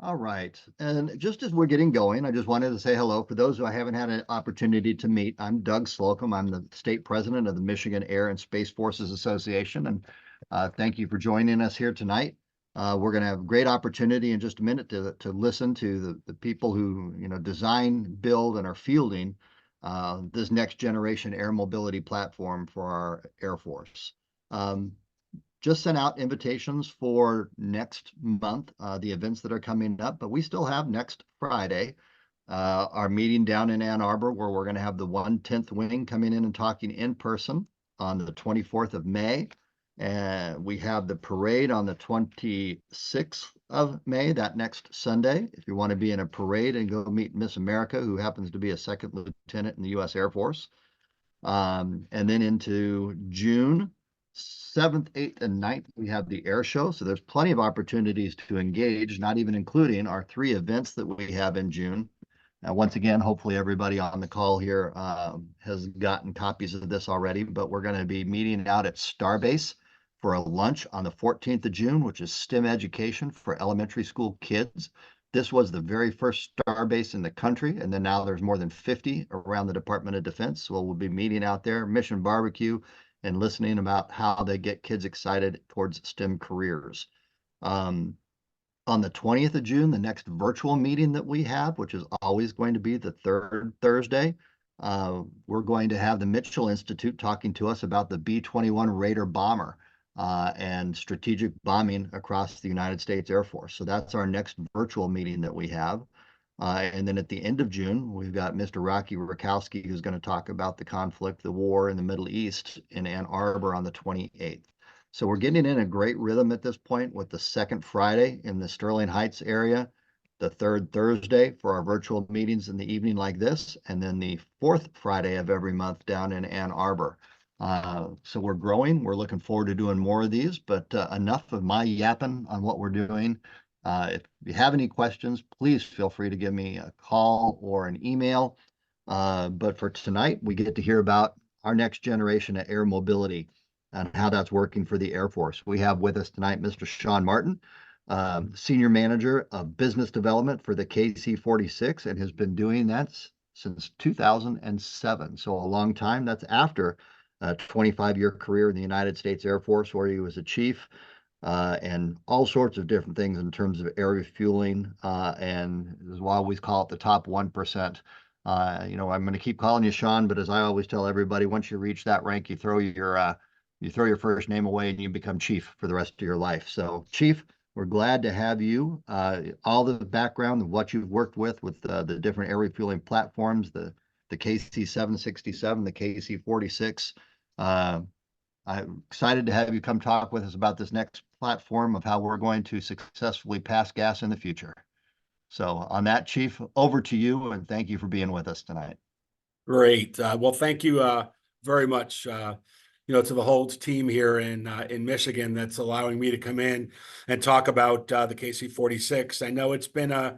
All right. And just as we're getting going, I just wanted to say hello. For those who I haven't had an opportunity to meet, I'm Doug Slocum. I'm the state president of the Michigan Air and Space Forces Association. And thank you for joining us here tonight. We're going to have a great opportunity in just a minute to listen to the people who, design, build, and are fielding this next generation air mobility platform for our Air Force. Just sent out invitations for next month, the events that are coming up, but we still have next Friday, our meeting down in Ann Arbor, where we're going to have the 110th Wing coming in and talking in person on the 24th of May. And we have the parade on the 26th of May, that next Sunday. If you want to be in a parade and go meet Miss America, who happens to be a second lieutenant in the U.S. Air Force. And then into June 7th, 8th, and 9th, we have the air show. So there's plenty of opportunities to engage, not even including our 3 events that we have in June. Once again, hopefully everybody on the call here has gotten copies of this already, but we're going to be meeting out at Starbase for a lunch on the 14th of June, which is STEM education for elementary school kids. This was the very first Starbase in the country, and then now there's more than 50 around the Department of Defense. So we'll be meeting out there, Mission Barbecue, and listening about how they get kids excited towards STEM careers. On the 20th of June, the next virtual meeting that we have, which is always going to be the third Thursday, we're going to have the Mitchell Institute talking to us about the B-21 Raider bomber and strategic bombing across the United States Air Force. So that's our next virtual meeting that we have. And then at the end of June, we've got Mr. Rocky Rakowski, who's going to talk about the conflict, the war in the Middle East in Ann Arbor on the 28th. So we're getting in a great rhythm at this point with the second Friday in the Sterling Heights area, the third Thursday for our virtual meetings in the evening like this, and then the fourth Friday of every month down in Ann Arbor. So we're growing. We're looking forward to doing more of these, but enough of my yapping on what we're doing. If you have any questions, please feel free to give me a call or an email. But for tonight, we get to hear about our next generation of air mobility and how that's working for the Air Force. We have with us tonight Mr. Sean Martin, Senior Manager of Business Development for the KC-46, and has been doing that since 2007. So a long time. That's after a 25-year career in the United States Air Force, where he was a chief and all sorts of different things in terms of air refueling, and as we always call it, the top 1%. I'm going to keep calling you Sean, but as I always tell everybody, once you reach that rank, you throw your first name away and you become chief for the rest of your life. So, Chief, we're glad to have you. All the background of what you've worked with the different air refueling platforms, the KC-767, the KC-46. I'm excited to have you come talk with us about this next platform of how we're going to successfully pass gas in the future. So on that, Chief, over to you, and thank you for being with us tonight. Great. Well, thank you very much, to the whole team here in Michigan that's allowing me to come in and talk about the KC-46. I know it's been a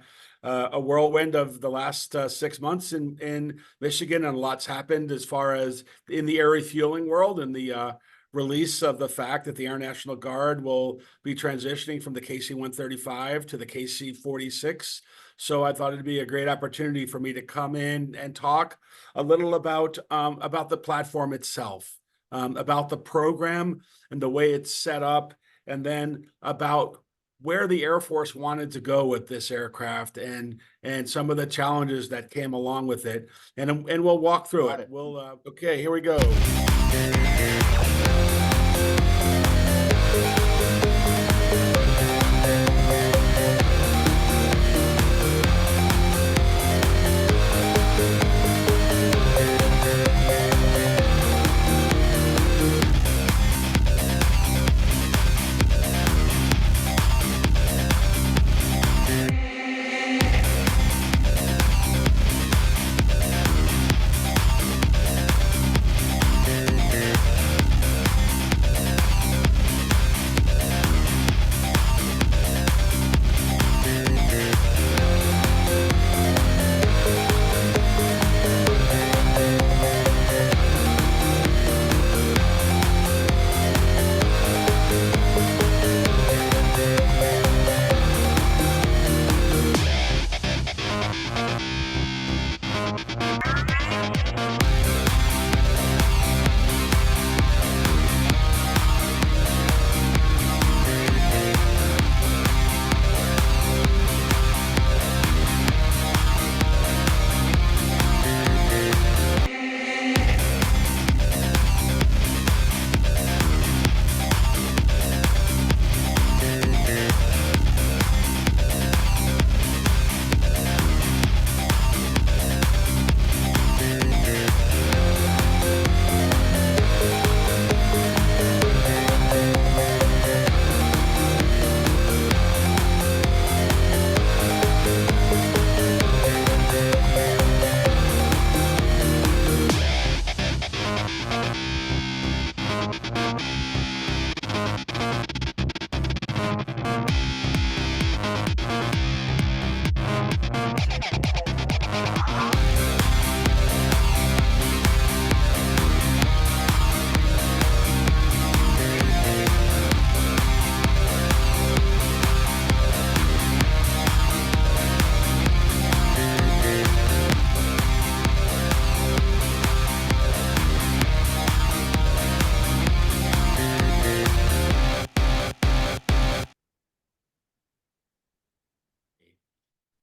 whirlwind of the last 6 months in Michigan, and lots happened as far as in the air refueling world and the release of the fact that the Air National Guard will be transitioning from the KC-135 to the KC-46. So I thought it'd be a great opportunity for me to come in and talk a little about the platform itself, about the program and the way it's set up, and then about where the Air Force wanted to go with this aircraft and some of the challenges that came along with it. And we'll walk through it. Okay, here we go.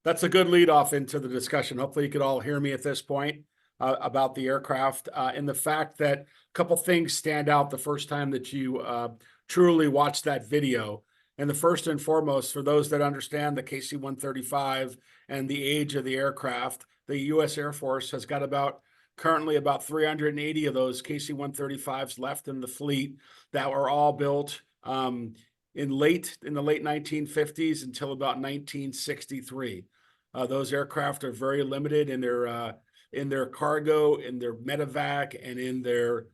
that's a good lead off into the discussion. Hopefully you could all hear me at this point about the aircraft and the fact that a couple things stand out the first time that you truly watch that video. And the first and foremost, for those that understand the KC-135 and the age of the aircraft, the U.S. Air Force has got currently about 380 of those KC-135s left in the fleet that were all built in the late 1950s until about 1963. Those aircraft are very limited in their cargo, in their medevac, and in their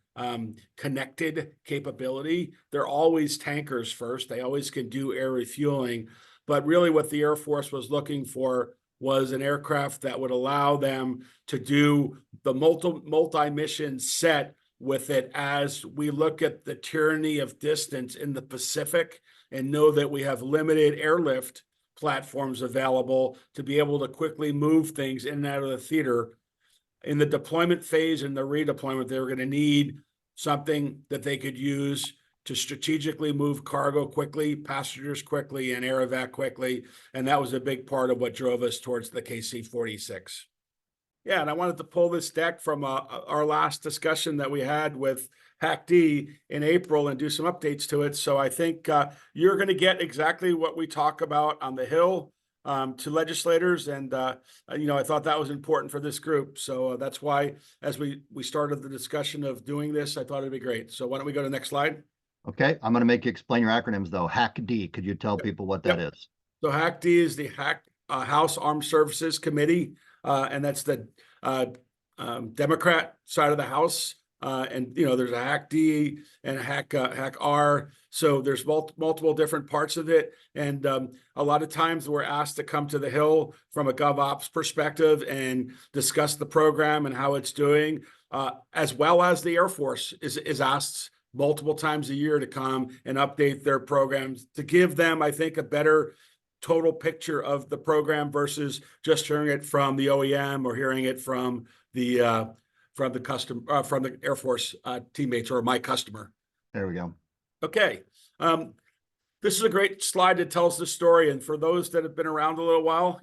connected capability. They're always tankers first. They always can do air refueling. But really what the Air Force was looking for was an aircraft that would allow them to do the multi-mission set with it as we look at the tyranny of distance in the Pacific and know that we have limited airlift platforms available to be able to quickly move things in and out of the theater. In the deployment phase and the redeployment, they were going to need something that they could use to strategically move cargo quickly, passengers quickly, and air evac quickly. And that was a big part of what drove us towards the KC-46. Yeah, and I wanted to pull this deck from our last discussion that we had with HAC-D in April and do some updates to it. So I think you're going to get exactly what we talk about on the Hill to legislators. And, I thought that was important for this group. So that's why, as we started the discussion of doing this, I thought it'd be great. So why don't we go to the next slide? Okay, I'm going to make you explain your acronyms though. HAC-D, could you tell people what that is? So HAC-D is the House Armed Services Committee, and that's the Democrat side of the House. And there's a HAC-D and a HAC-R. So there's multiple different parts of it. And a lot of times we're asked to come to the Hill from a GovOps perspective and discuss the program and how it's doing, as well as the Air Force is asked multiple times a year to come and update their programs to give them, I think, a better total picture of the program versus just hearing it from the OEM or hearing it from the Air Force teammates or my customer. There we go. Okay. This is a great slide that tells the story. And for those that have been around a little while,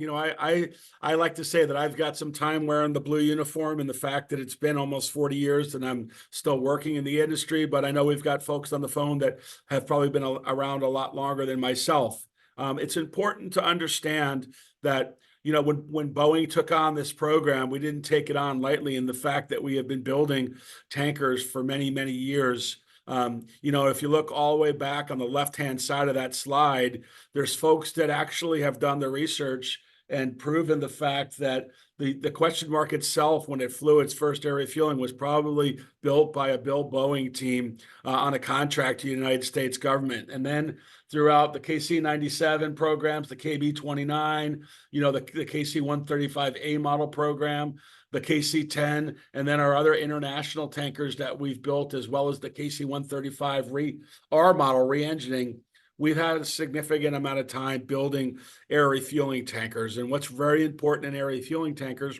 I like to say that I've got some time wearing the blue uniform and the fact that it's been almost 40 years and I'm still working in the industry. But I know we've got folks on the phone that have probably been around a lot longer than myself. It's important to understand that, when Boeing took on this program, we didn't take it on lightly in the fact that we have been building tankers for many, many years. If you look all the way back on the left-hand side of that slide, there's folks that actually have done the research and proven the fact that the question mark itself, when it flew its first air refueling, was probably built by a Bill Boeing team on a contract to the United States government. And then throughout the KC-97 programs, the KB-29, the KC-135A model program, the KC-10, and then our other international tankers that we've built, as well as the KC-135 R model re-engining, we've had a significant amount of time building air refueling tankers. And what's very important in air refueling tankers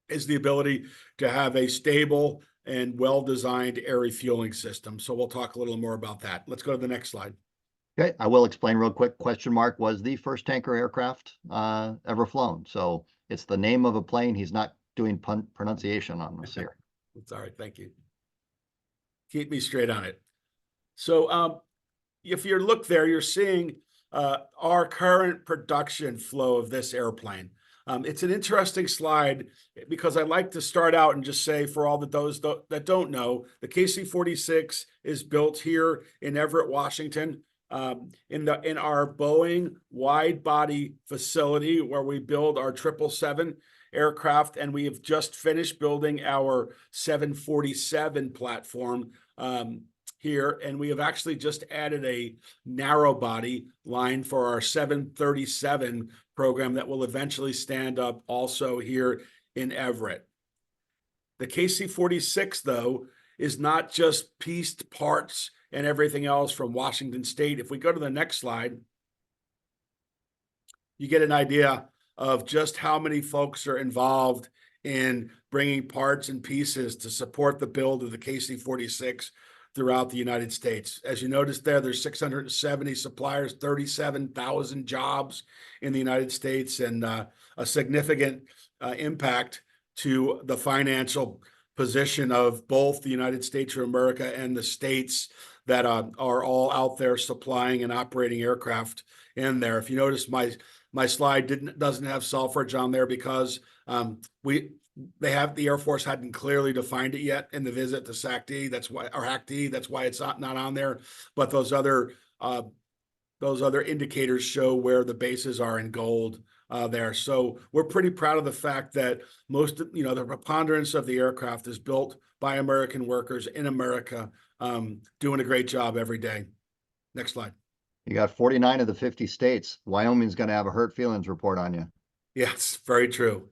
is the ability to have a stable and well-designed air refueling system. So we'll talk a little more about that. Let's go to the next slide. Okay, I will explain real quick. Question mark was the first tanker aircraft ever flown. So it's the name of a plane. He's not doing pronunciation on this here. It's all right. Thank you. Keep me straight on it. So if you look there, you're seeing our current production flow of this airplane. It's an interesting slide because I like to start out and just say, for all those that don't know, the KC-46 is built here in Everett, Washington, in our Boeing wide body facility where we build our 777 aircraft, and we have just finished building our 747 platform here, and we have actually just added a narrow body line for our 737 program that will eventually stand up also here in Everett. The KC-46, though, is not just pieced parts and everything else from Washington State. If we go to the next slide, you get an idea of just how many folks are involved in bringing parts and pieces to support the build of the KC-46 throughout the United States. As you notice there's 670 suppliers, 37,000 jobs in the United States, and a significant impact to the financial position of both the United States of America and the states that are all out there supplying and operating aircraft in there. If you notice, my slide doesn't have Selfridge on there because the Air Force hadn't clearly defined it yet in the visit to SAC-D. That's why, or HAC-D. That's why it's not on there. But those other indicators show where the bases are in gold there. So we're pretty proud of the fact that the preponderance of the aircraft is built by American workers in America, doing a great job every day. Next slide. You got 49 of the 50 states. Wyoming's going to have a hurt feelings report on you. Yes, very true.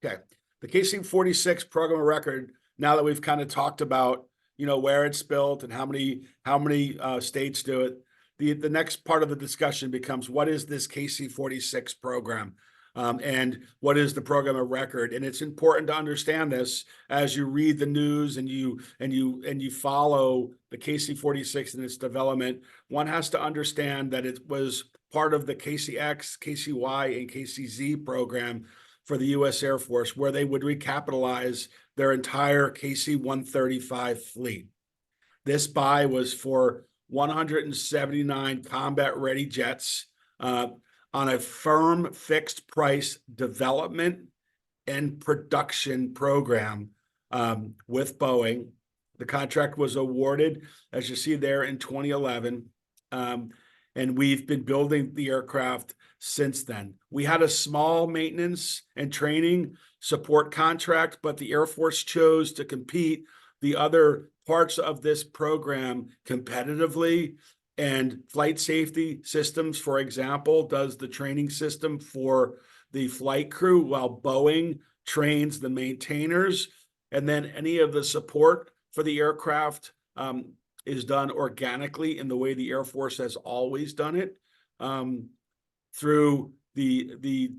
Okay, the KC-46 program of record, now that we've kind of talked about, where it's built and how many states do it, the next part of the discussion becomes, what is this KC-46 program? And what is the program of record? And it's important to understand this as you read the news and you follow the KC-46 and its development. One has to understand that it was part of the KC-X, KC-Y, and KC-Z program for the U.S. Air Force, where they would recapitalize their entire KC-135 fleet. This buy was for 179 combat-ready jets on a firm fixed price development and production program with Boeing. The contract was awarded, as you see there, in 2011. And we've been building the aircraft since then. We had a small maintenance and training support contract, but the Air Force chose to compete the other parts of this program competitively. And Flight Safety Systems, for example, does the training system for the flight crew, while Boeing trains the maintainers. And then any of the support for the aircraft is done organically in the way the Air Force has always done it, through the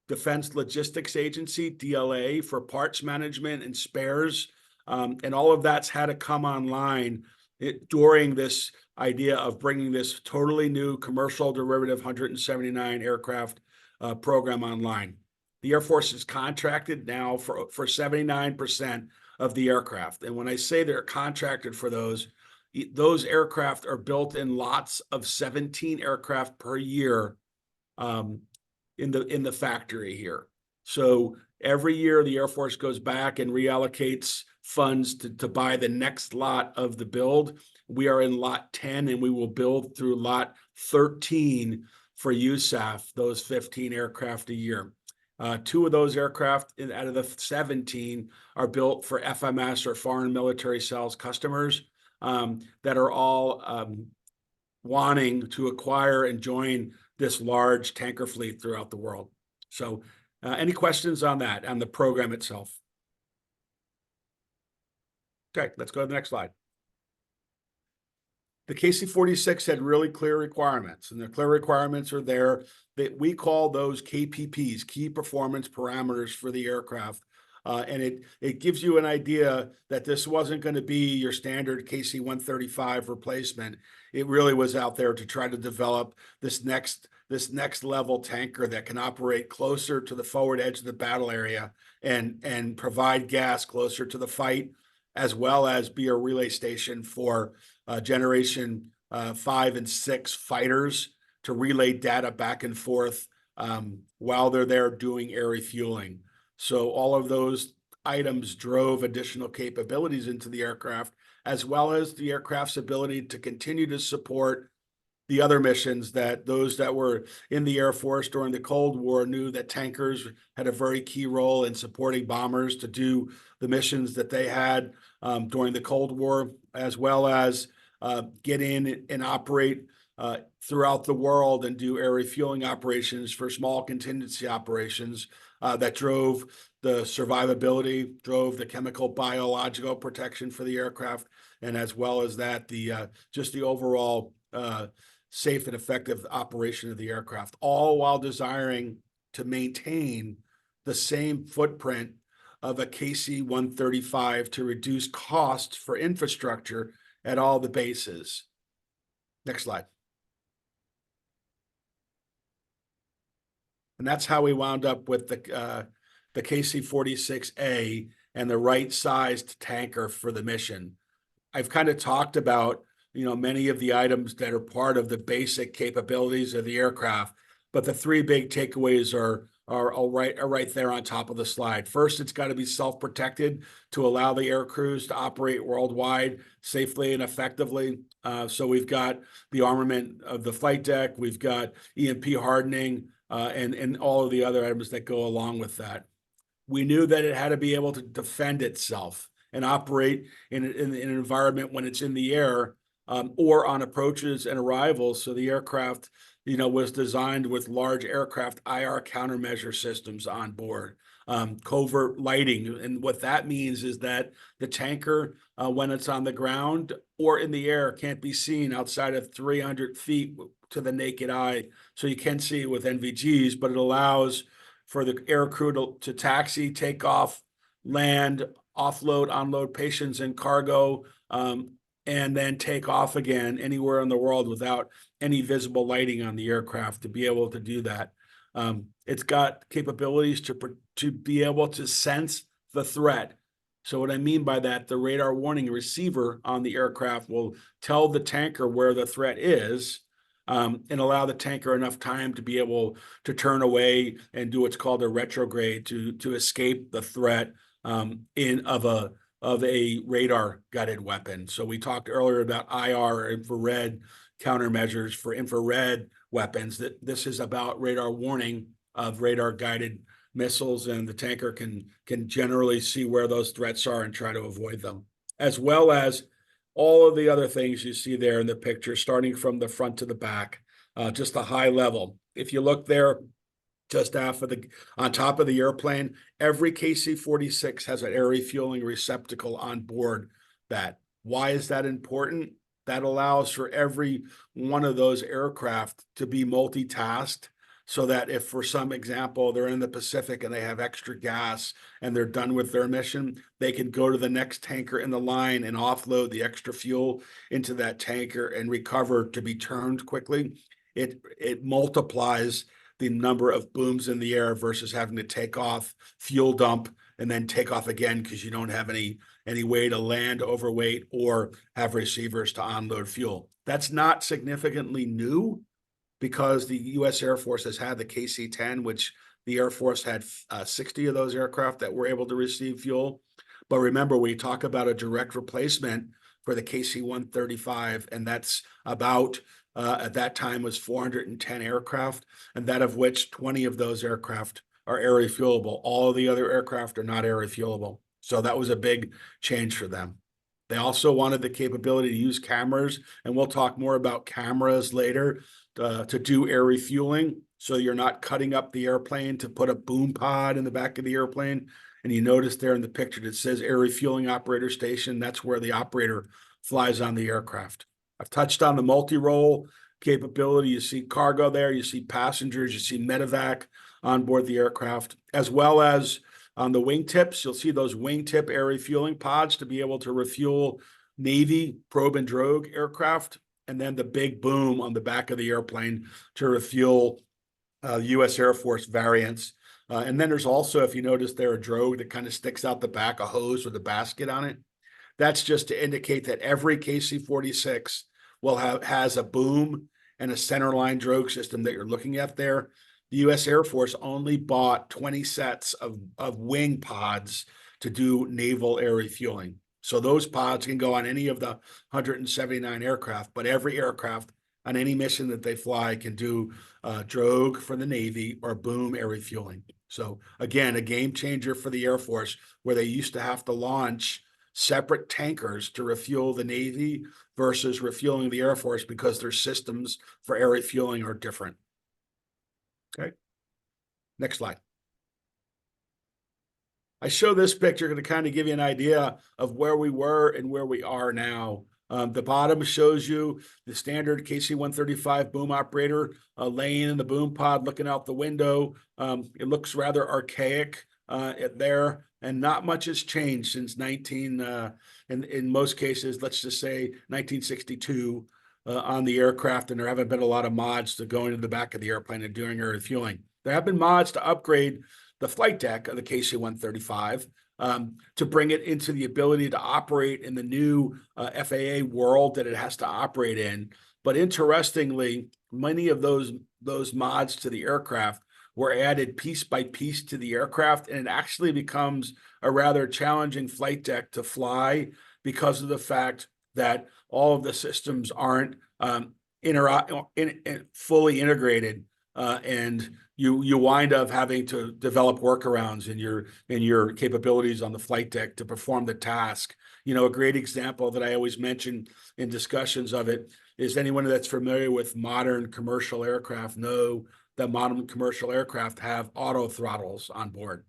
Defense Logistics Agency, DLA, for parts management and spares. And all of that's had to come online during this idea of bringing this totally new commercial derivative 179 aircraft program online. The Air Force is contracted now for 79% of the aircraft. And when I say they're contracted for those aircraft are built in lots of 17 aircraft per year in the factory here. So every year the Air Force goes back and reallocates funds to buy the next lot of the build. We are in lot 10 and we will build through lot 13 for USAF, those 15 aircraft a year. 2 of those aircraft out of the 17 are built for FMS, or foreign military sales customers, that are all wanting to acquire and join this large tanker fleet throughout the world. So any questions on that, on the program itself? Okay, let's go to the next slide. The KC-46 had really clear requirements, and the clear requirements are there that we call those KPPs, key performance parameters for the aircraft. And it gives you an idea that this wasn't going to be your standard KC-135 replacement. It really was out there to try to develop this next level tanker that can operate closer to the forward edge of the battle area and provide gas closer to the fight, as well as be a relay station for generation 5 and 6 fighters to relay data back and forth while they're there doing air refueling. So all of those items drove additional capabilities into the aircraft, as well as the aircraft's ability to continue to support the other missions that those that were in the Air Force during the Cold War knew that tankers had a very key role in supporting bombers to do the missions that they had during the Cold War, as well as get in and operate throughout the world and do air refueling operations for small contingency operations that drove the survivability, drove the chemical biological protection for the aircraft, and as well as that, just the overall safe and effective operation of the aircraft, all while desiring to maintain the same footprint of a KC-135 to reduce costs for infrastructure at all the bases. Next slide. And that's how we wound up with the KC-46A and the right-sized tanker for the mission. I've kind of talked about, many of the items that are part of the basic capabilities of the aircraft, but the three big takeaways are right there on top of the slide. First, it's got to be self-protected to allow the air crews to operate worldwide safely and effectively. So we've got the armament of the flight deck, we've got EMP hardening, and all of the other items that go along with that. We knew that it had to be able to defend itself and operate in an environment when it's in the air, or on approaches and arrivals. So the aircraft, was designed with large aircraft IR countermeasure systems on board, covert lighting. And what that means is that the tanker, when it's on the ground or in the air, can't be seen outside of 300 feet to the naked eye. So you can see it with NVGs, but it allows for the air crew to taxi, take off, land, offload, unload patients and cargo, and then take off again anywhere in the world without any visible lighting on the aircraft to be able to do that. It's got capabilities to be able to sense the threat. So what I mean by that, the radar warning receiver on the aircraft will tell the tanker where the threat is, and allow the tanker enough time to be able to turn away and do what's called a retrograde to escape the threat of a radar guided weapon. So we talked earlier about IR, infrared countermeasures for infrared weapons. This is about radar warning of radar guided missiles, and the tanker can generally see where those threats are and try to avoid them, as well as all of the other things you see there in the picture, starting from the front to the back, just a high level. If you look there, just on top of the airplane, every KC-46 has an air refueling receptacle on board that. Why is that important? That allows for every one of those aircraft to be multitasked, so that if, for some example, they're in the Pacific and they have extra gas and they're done with their mission, they can go to the next tanker in the line and offload the extra fuel into that tanker and recover to be turned quickly. It multiplies the number of booms in the air versus having to take off, fuel dump, and then take off again because you don't have any way to land overweight or have receivers to unload fuel. That's not significantly new, because the U.S. Air Force has had the KC-10, which the Air Force had 60 of those aircraft that were able to receive fuel. But remember, we talk about a direct replacement for the KC-135, and that's about, at that time, was 410 aircraft, and that of which 20 of those aircraft are air refuelable. All of the other aircraft are not air refuelable. So that was a big change for them. They also wanted the capability to use cameras, and we'll talk more about cameras later, to do air refueling. So you're not cutting up the airplane to put a boom pod in the back of the airplane. And you notice there in the picture that says air refueling operator station. That's where the operator flies on the aircraft. I've touched on the multi-role capability. You see cargo there, you see passengers, you see medevac on board the aircraft, as well as on the wingtips. You'll see those wingtip air refueling pods to be able to refuel Navy probe and drogue aircraft, and then the big boom on the back of the airplane to refuel U.S. Air Force variants. And then there's also, if you notice there, a drogue that kind of sticks out the back, a hose with a basket on it. That's just to indicate that every KC-46 has a boom and a centerline drogue system that you're looking at there. The U.S. Air Force only bought 20 sets of wing pods to do naval air refueling. So those pods can go on any of the 179 aircraft, but every aircraft on any mission that they fly can do drogue for the Navy or boom air refueling. So again, a game changer for the Air Force, where they used to have to launch separate tankers to refuel the Navy versus refueling the Air Force, because their systems for air refueling are different. Okay, next slide. I show this picture to kind of give you an idea of where we were and where we are now. The bottom shows you the standard KC-135 boom operator laying in the boom pod, looking out the window. It looks rather archaic there. and not much has changed since in most cases, let's just say 1962 on the aircraft, and there haven't been a lot of mods to go into the back of the airplane and doing air refueling. There have been mods to upgrade the flight deck of the KC-135 to bring it into the ability to operate in the new FAA world that it has to operate in. But interestingly, many of those mods to the aircraft were added piece by piece to the aircraft, and it actually becomes a rather challenging flight deck to fly because of the fact that all of the systems aren't fully integrated, and you wind up having to develop workarounds in your capabilities on the flight deck to perform the task. You know, a great example that I always mention in discussions of it is anyone that's familiar with modern commercial aircraft know that modern commercial aircraft have auto throttles on board.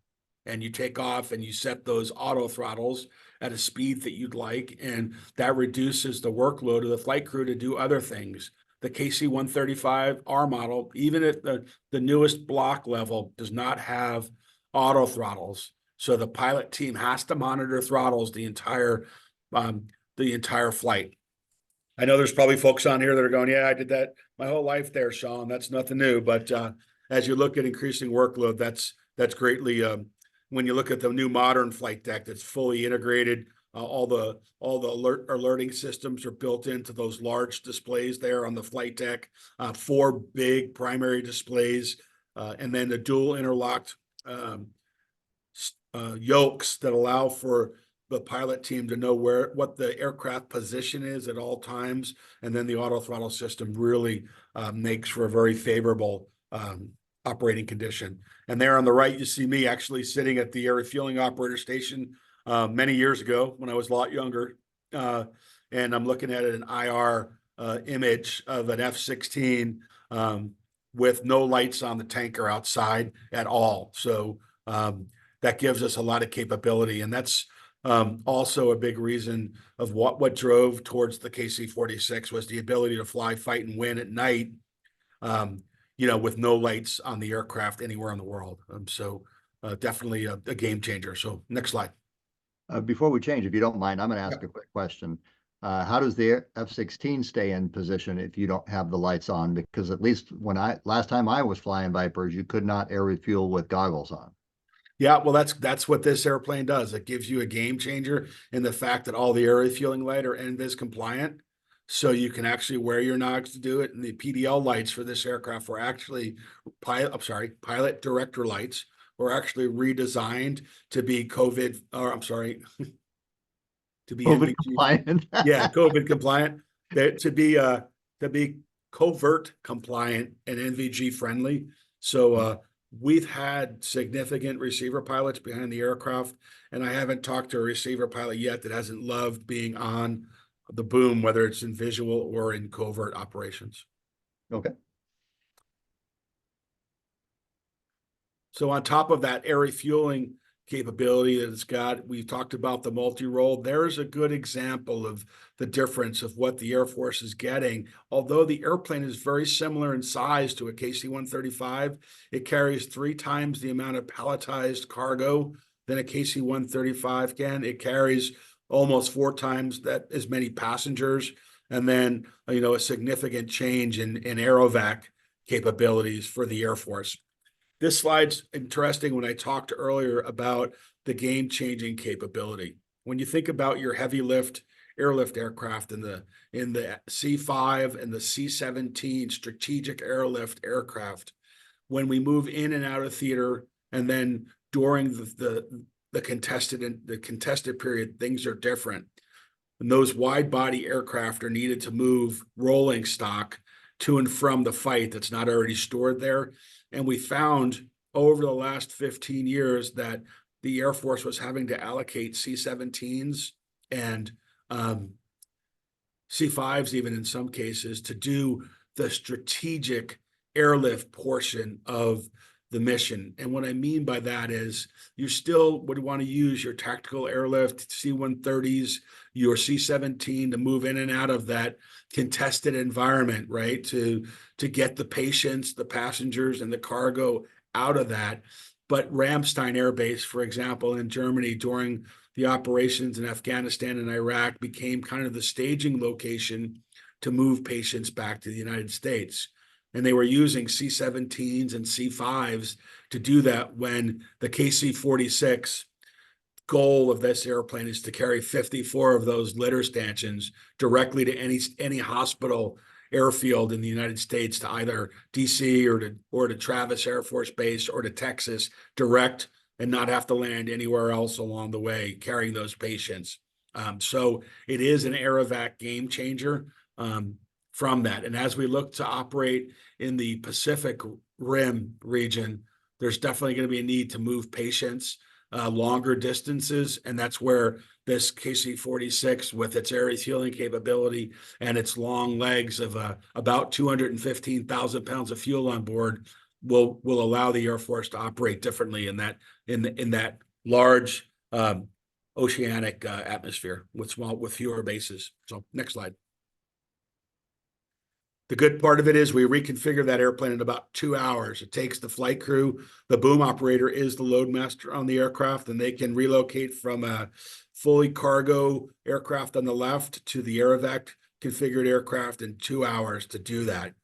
And you take off and you set those auto throttles at a speed that you'd like, and that reduces the workload of the flight crew to do other things. The KC-135R model, even at the newest block level, does not have auto throttles. So the pilot team has to monitor throttles the entire flight. I know there's probably folks on here that are going, yeah, I did that my whole life there, Sean. That's nothing new. But as you look at increasing workload, that's greatly, when you look at the new modern flight deck that's fully integrated, all the alerting systems are built into those large displays there on the flight deck, 4 big primary displays, and then the dual interlocked yokes that allow for the pilot team to know what the aircraft position is at all times. And then the auto throttle system really makes for a very favorable operating condition. And there on the right, you see me actually sitting at the air refueling operator station many years ago when I was a lot younger. And I'm looking at an IR image of an F-16 with no lights on the tanker outside at all. So that gives us a lot of capability. And that's also a big reason of what drove towards the KC-46 was the ability to fly, fight, and win at night, with no lights on the aircraft anywhere in the world. So definitely a game changer. So next slide. Before we change, if you don't mind, I'm going to ask a quick question. How does the F-16 stay in position if you don't have the lights on? Because at least last time I was flying Vipers, you could not air refuel with goggles on. Yeah, well, that's what this airplane does. It gives you a game changer in the fact that all the air refueling light are NVIS compliant. So you can actually wear your nogs to do it. And the PDL lights for this aircraft were actually pilot director lights were actually redesigned to be COVID compliant. Yeah, COVID compliant. To be covert compliant and NVG friendly. So we've had significant receiver pilots behind the aircraft, and I haven't talked to a receiver pilot yet that hasn't loved being on the boom, whether it's in visual or in covert operations. Okay. So on top of that air refueling capability that it's got, we've talked about the multi-role. There's a good example of the difference of what the Air Force is getting. Although the airplane is very similar in size to a KC-135, it carries 3 times the amount of palletized cargo than a KC-135 can. It carries almost 4 times as many passengers, and then a significant change in aerovac capabilities for the Air Force. This slide's interesting when I talked earlier about the game-changing capability. When you think about your heavy lift airlift aircraft in the C-5 and the C-17 strategic airlift aircraft, when we move in and out of theater, and then during the contested period, things are different. And those wide body aircraft are needed to move rolling stock to and from the fight that's not already stored there. And we found over the last 15 years that the Air Force was having to allocate C-17s and C-5s, even in some cases, to do the strategic airlift portion of the mission. And what I mean by that is you still would want to use your tactical airlift, C-130s, your C-17 to move in and out of that contested environment, right? To get the patients, the passengers, and the cargo out of that. But Ramstein Air Base, for example, in Germany during the operations in Afghanistan and Iraq became kind of the staging location to move patients back to the United States. And they were using C-17s and C-5s to do that when the KC-46 goal of this airplane is to carry 54 of those litter stanchions directly to any hospital airfield in the United States, to either DC or to Travis Air Force Base or to Texas direct, and not have to land anywhere else along the way carrying those patients. So it is an Aerovac game changer from that. And as we look to operate in the Pacific Rim region, there's definitely going to be a need to move patients longer distances. And that's where this KC-46, with its air refueling capability and its long legs of about 215,000 pounds of fuel on board, will allow the Air Force to operate differently in that large oceanic atmosphere with fewer bases. So next slide. The good part of it is we reconfigure that airplane in about 2 hours. It takes the flight crew. The boom operator is the load master on the aircraft, and they can relocate from a fully cargo aircraft on the left to the Aerovac configured aircraft in 2 hours to do that.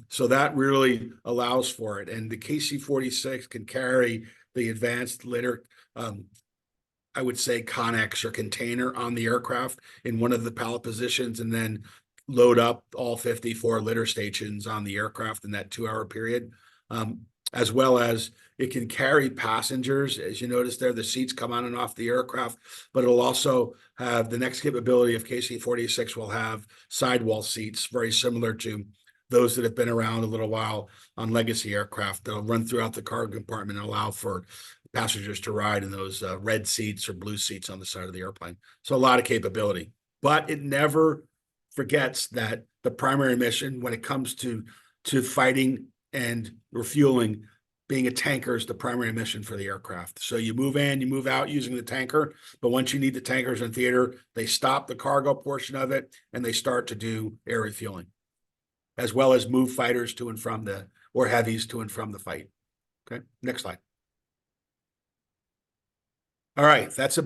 So that really allows for it. And the KC-46 can carry the advanced litter, I would say connex or container on the aircraft in one of the pallet positions, and then load up all 54 litter stations on the aircraft in that 2 hour period. As well as it can carry passengers. As you notice there, the seats come on and off the aircraft, but it'll also have the next capability of KC-46 will have sidewall seats, very similar to those that have been around a little while on legacy aircraft. That'll run throughout the cargo compartment and allow for passengers to ride in those red seats or blue seats on the side of the airplane. So a lot of capability, but it never forgets that the primary mission when it comes to fighting and refueling, being a tanker is the primary mission for the aircraft. So you move in, you move out using the tanker, but once you need the tankers in theater, they stop the cargo portion of it and they start to do air refueling, as well as move fighters to and from or heavies to and from the fight. Okay, next slide. All right, that's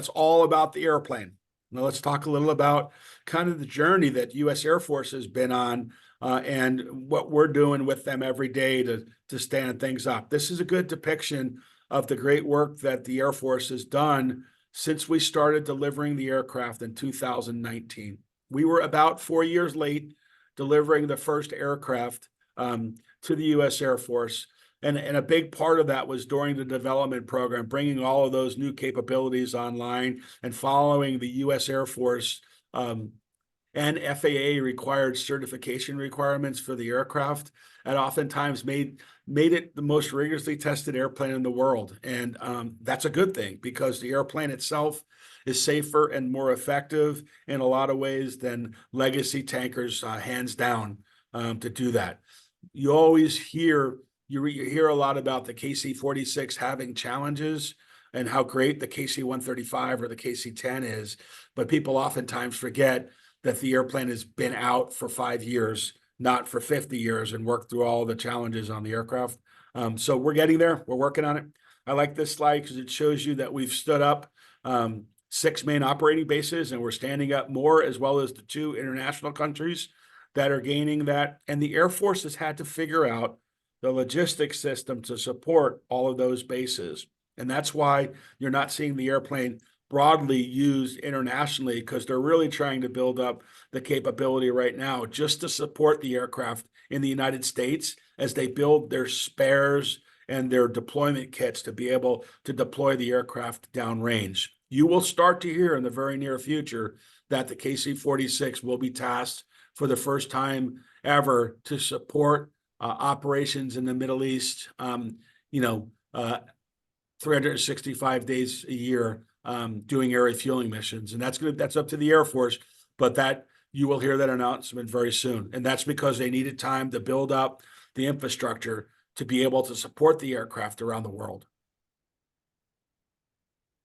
all about the airplane. Now let's talk a little about kind of the journey that U.S. Air Force has been on and what we're doing with them every day to stand things up. This is a good depiction of the great work that the Air Force has done since we started delivering the aircraft in 2019. We were about 4 years late delivering the first aircraft to the U.S. Air Force. And a big part of that was during the development program, bringing all of those new capabilities online and following the U.S. Air Force and FAA required certification requirements for the aircraft, and oftentimes made it the most rigorously tested airplane in the world. And that's a good thing, because the airplane itself is safer and more effective in a lot of ways than legacy tankers, hands down, to do that. You always hear a lot about the KC-46 having challenges and how great the KC-135 or the KC-10 is, but people oftentimes forget that the airplane has been out for 5 years, not for 50 years, and worked through all the challenges on the aircraft. So we're getting there. We're working on it. I like this slide because it shows you that we've stood up 6 main operating bases, and we're standing up more, as well as the 2 international countries that are gaining that. And the Air Force has had to figure out the logistics system to support all of those bases. And that's why you're not seeing the airplane broadly used internationally, because they're really trying to build up the capability right now just to support the aircraft in the United States as they build their spares and their deployment kits to be able to deploy the aircraft downrange. You will start to hear in the very near future that the KC-46 will be tasked for the first time ever to support operations in the Middle East, 365 days a year, doing air refueling missions. And that's up to the Air Force, but that you will hear that announcement very soon. And that's because they needed time to build up the infrastructure to be able to support the aircraft around the world.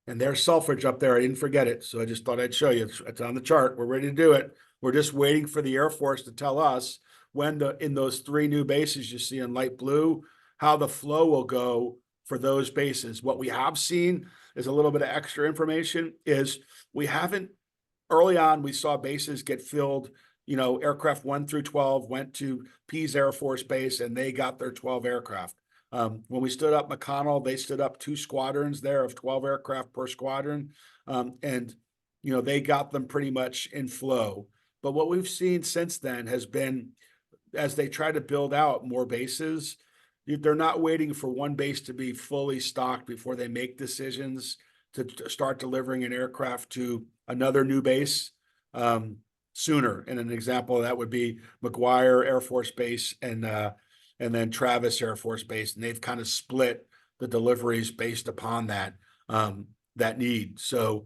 And there's Selfridge up there. I didn't forget it, so I just thought I'd show you. It's on the chart. We're ready to do it. We're just waiting for the Air Force to tell us when in those 3 new bases you see in light blue, how the flow will go for those bases. What we have seen is a little bit of extra information is we haven't, early on, we saw bases get filled. Aircraft 1 through 12 went to Pease Air Force Base and they got their 12 aircraft. When we stood up McConnell, they stood up 2 squadrons there of 12 aircraft per squadron. And they got them pretty much in flow. But what we've seen since then has been, as they try to build out more bases, they're not waiting for one base to be fully stocked before they make decisions to start delivering an aircraft to another new base sooner. And an example of that would be McGuire Air Force Base and then Travis Air Force Base, and they've kind of split the deliveries based upon that need. So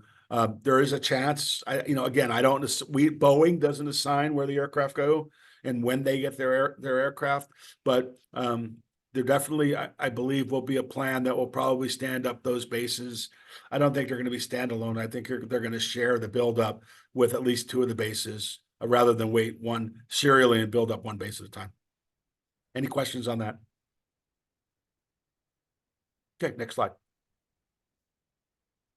there is a chance. Again, I don't. Boeing doesn't assign where the aircraft go and when they get their aircraft, but there definitely, I believe, will be a plan that will probably stand up those bases. I don't think they're going to be standalone. I think they're going to share the buildup with at least 2 of the bases, rather than wait one serially and build up one base at a time. Any questions on that? Okay, next slide.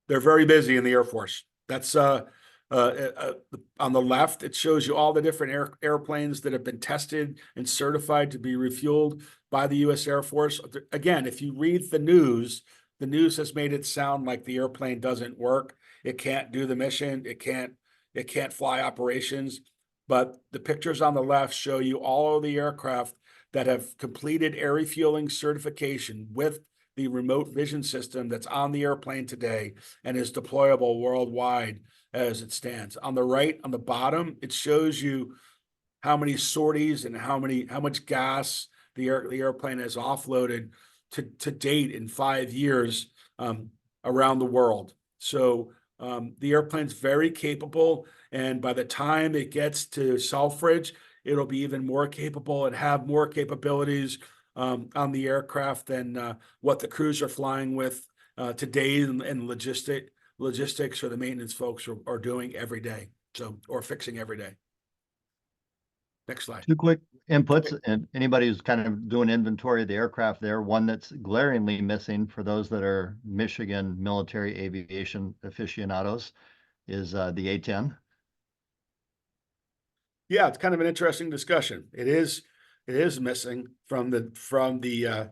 They're very busy in the Air Force. That's on the left. It shows you all the different airplanes that have been tested and certified to be refueled by the U.S. Air Force. Again, if you read the news has made it sound like the airplane doesn't work. It can't do the mission. It can't fly operations. But the pictures on the left show you all of the aircraft that have completed air refueling certification with the remote vision system that's on the airplane today and is deployable worldwide as it stands. On the right, on the bottom, it shows you how many sorties and how much gas the airplane has offloaded to date in 5 years around the world. So the airplane's very capable, and by the time it gets to Selfridge, it'll be even more capable and have more capabilities on the aircraft than what the crews are flying with today, and logistics or the maintenance folks are doing every day, or fixing every day. Next slide. 2 quick inputs, and anybody who's kind of doing inventory of the aircraft there, one that's glaringly missing for those that are Michigan military aviation aficionados is the A-10. Yeah, it's kind of an interesting discussion. It is missing from the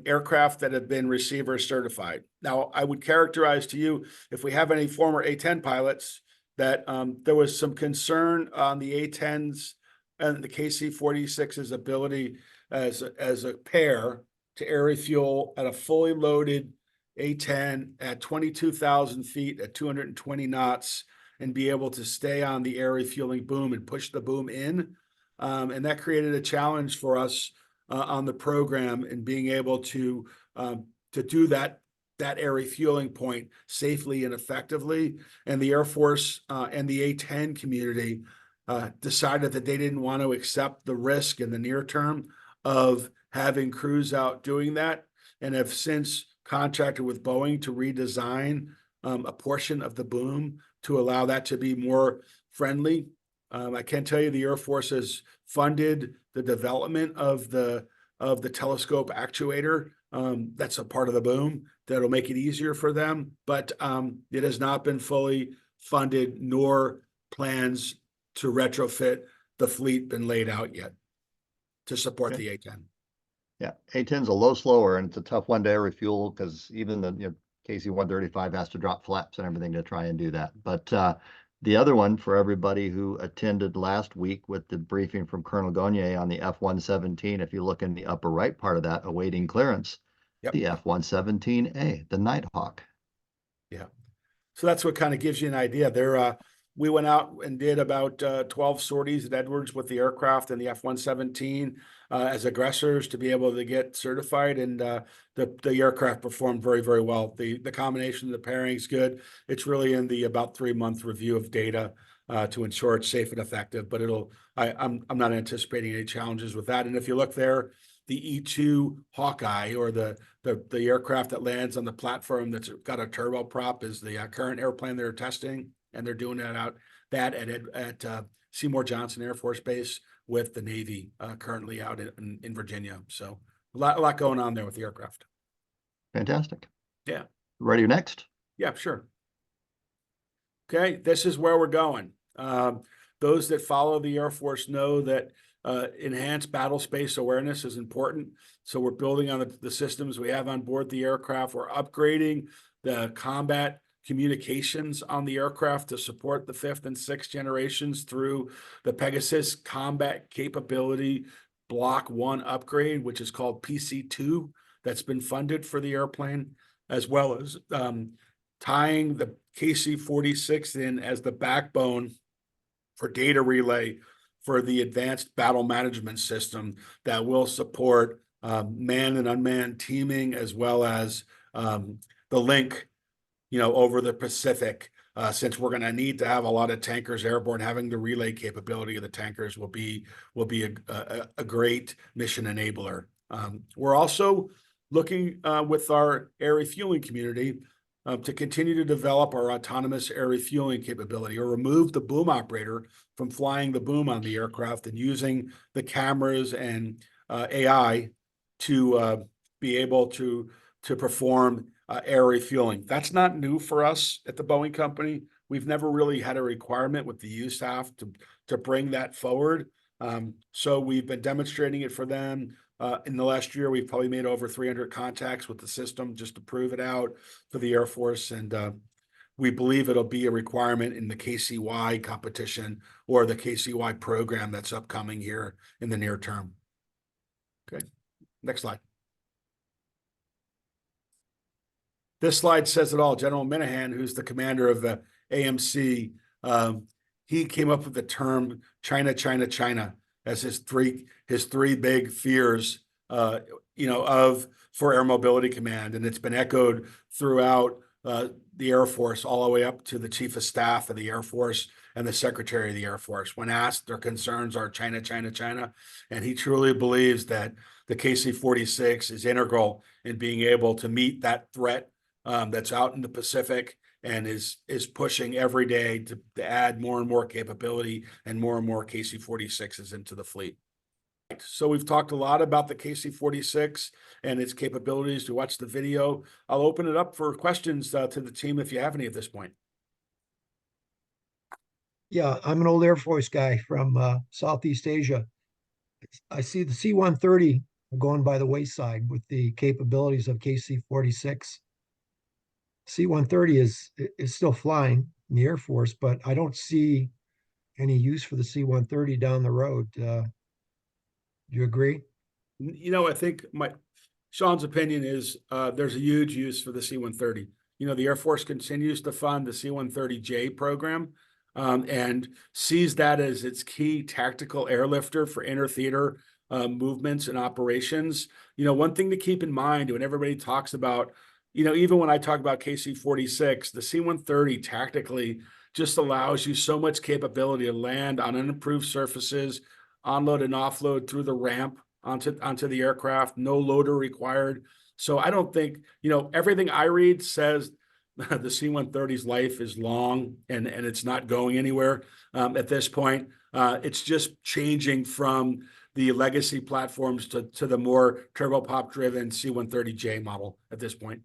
aircraft that have been receiver certified. Now, I would characterize to you, if we have any former A-10 pilots, that there was some concern on the A-10s and the KC-46's ability as a pair to air refuel at a fully loaded A-10 at 22,000 feet at 220 knots and be able to stay on the air refueling boom and push the boom in. And that created a challenge for us on the program in being able to do that air refueling point safely and effectively. And the Air Force and the A-10 community decided that they didn't want to accept the risk in the near term of having crews out doing that, and have since contracted with Boeing to redesign a portion of the boom to allow that to be more friendly. I can tell you the Air Force has funded the development of the telescope actuator that's a part of the boom that'll make it easier for them, but it has not been fully funded, nor plans to retrofit the fleet been laid out yet to support the A-10. Yeah, A-10's a low slower, and it's a tough one to air refuel because even the KC-135 has to drop flaps and everything to try and do that. But the other one for everybody who attended last week with the briefing from Colonel Gonier on the F-117, if you look in the upper right part of that, awaiting clearance, the F-117A, the Nighthawk. Yeah. So that's what kind of gives you an idea. We went out and did about 12 sorties at Edwards with the aircraft and the F-117 as aggressors to be able to get certified, and the aircraft performed very, very well. The combination of the pairing is good. It's really in the about 3-month review of data to ensure it's safe and effective, but I'm not anticipating any challenges with that. And if you look there, the E-2 Hawkeye, or the aircraft that lands on the platform that's got a turboprop, is the current airplane they're testing. And they're doing that at Seymour Johnson Air Force Base with the Navy currently out in Virginia. So a lot going on there with the aircraft. Fantastic. Yeah. Ready next? Yeah, sure. Okay, this is where we're going. Those that follow the Air Force know that enhanced battle space awareness is important. So we're building on the systems we have on board the aircraft. We're upgrading the combat communications on the aircraft to support the 5th and 6th generations through the Pegasus Combat Capability Block 1 upgrade, which is called PC2, that's been funded for the airplane, as well as tying the KC-46 in as the backbone for data relay for the advanced battle management system that will support manned and unmanned teaming, as well as the link, over the Pacific. Since we're going to need to have a lot of tankers airborne, having the relay capability of the tankers will be a great mission enabler. We're also looking with our air refueling community to continue to develop our autonomous air refueling capability, or remove the boom operator from flying the boom on the aircraft and using the cameras and AI to be able to perform air refueling. That's not new for us at the Boeing company. We've never really had a requirement with the USAF to bring that forward. So we've been demonstrating it for them. In the last year, we've probably made over 300 contacts with the system just to prove it out for the Air Force. And we believe it'll be a requirement in the KCY competition or the KCY program that's upcoming here in the near term. Okay, next slide. This slide says it all. General Minahan, who's the commander of the AMC, he came up with the term China, China, China as his three big fears, for Air Mobility Command. And it's been echoed throughout the Air Force, all the way up to the Chief of Staff of the Air Force and the Secretary of the Air Force. When asked, their concerns are China, China, China. And he truly believes that the KC-46 is integral in being able to meet that threat that's out in the Pacific, and is pushing every day to add more and more capability and more KC-46s into the fleet. So we've talked a lot about the KC-46 and its capabilities. To watch the video, I'll open it up for questions to the team if you have any at this point. Yeah, I'm an old Air Force guy from Southeast Asia. I see the C-130 going by the wayside with the capabilities of KC-46. C-130 is still flying in the Air Force, but I don't see any use for the C-130 down the road. Do you agree? I think Sean's opinion is there's a huge use for the C-130. The Air Force continues to fund the C-130J program and sees that as its key tactical airlifter for inter-theater movements and operations. One thing to keep in mind when everybody talks about, even when I talk about KC-46, the C-130 tactically just allows you so much capability to land on unimproved surfaces, onload and offload through the ramp onto the aircraft, no loader required. So I don't think, everything I read says the C-130's life is long and it's not going anywhere at this point. It's just changing from the legacy platforms to the more turboprop-driven C-130J model at this point.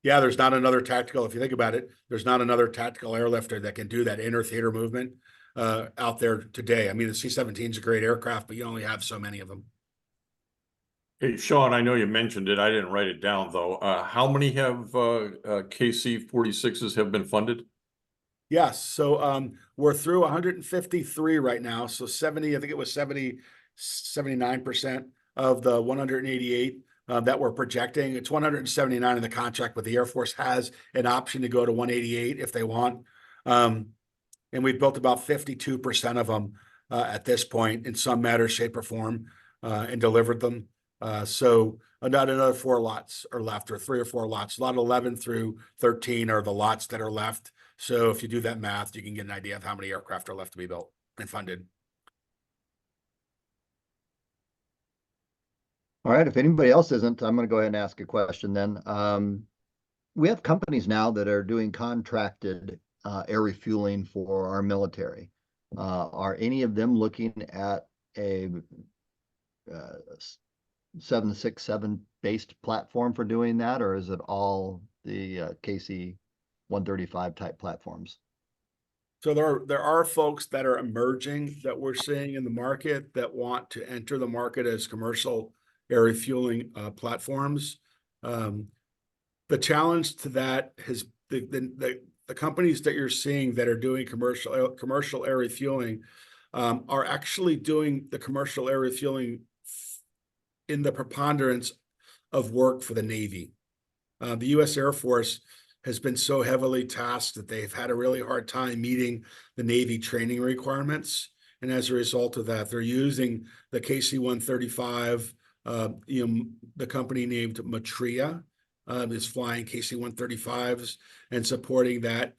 Yeah, there's not another tactical, if you think about it, there's not another tactical airlifter that can do that inter-theater movement out there today. I mean, the C-17 is a great aircraft, but you only have so many of them. Hey, Sean, I know you mentioned it. I didn't write it down, though. How many have KC-46s have been funded? Yes. So we're through 153 right now. So 70, I think it was 79% of the 188 that we're projecting. It's 179 in the contract, but the Air Force has an option to go to 188 if they want. And we've built about 52% of them at this point in some manner, shape, or form and delivered them. So not another 4 lots are left, or 3 or 4 lots. Lot 11 through 13 are the lots that are left. So if you do that math, you can get an idea of how many aircraft are left to be built and funded. All right, if anybody else isn't, I'm going to go ahead and ask a question then. We have companies now that are doing contracted air refueling for our military. Are any of them looking at a 767 based platform for doing that, or is it all the KC-135 type platforms? So there are folks that are emerging that we're seeing in the market that want to enter the market as commercial air refueling platforms. The challenge to that has the companies that you're seeing that are doing commercial air refueling are actually doing the commercial air refueling in the preponderance of work for the Navy. The U.S. Air Force has been so heavily tasked that they've had a really hard time meeting the Navy training requirements. And as a result of that, they're using the KC-135, the company named Matria is flying KC-135s and supporting that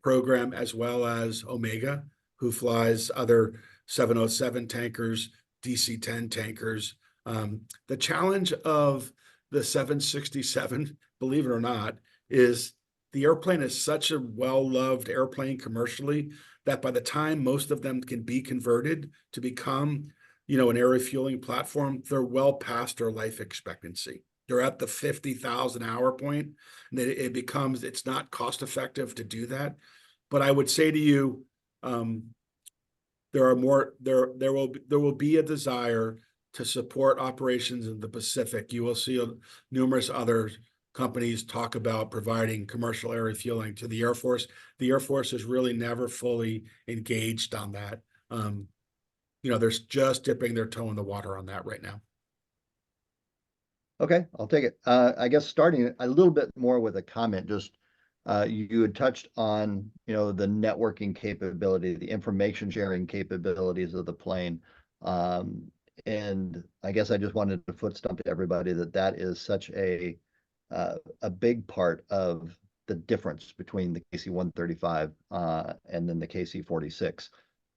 program, as well as Omega, who flies other 707 tankers, DC-10 tankers. The challenge of the 767, believe it or not, is the airplane is such a well-loved airplane commercially that by the time most of them can be converted to become, an air refueling platform, they're well past their life expectancy. They're at the 50,000 hour point, and it's not cost effective to do that. But I would say to you, there will be a desire to support operations in the Pacific. You will see numerous other companies talk about providing commercial air refueling to the Air Force. The Air Force is really never fully engaged on that. They're just dipping their toe in the water on that right now. Okay, I'll take it. I guess starting a little bit more with a comment, just you had touched on, the networking capability, the information sharing capabilities of the plane. And I guess I just wanted to foot stomp to everybody that is such a big part of the difference between the KC-135 and then the KC-46.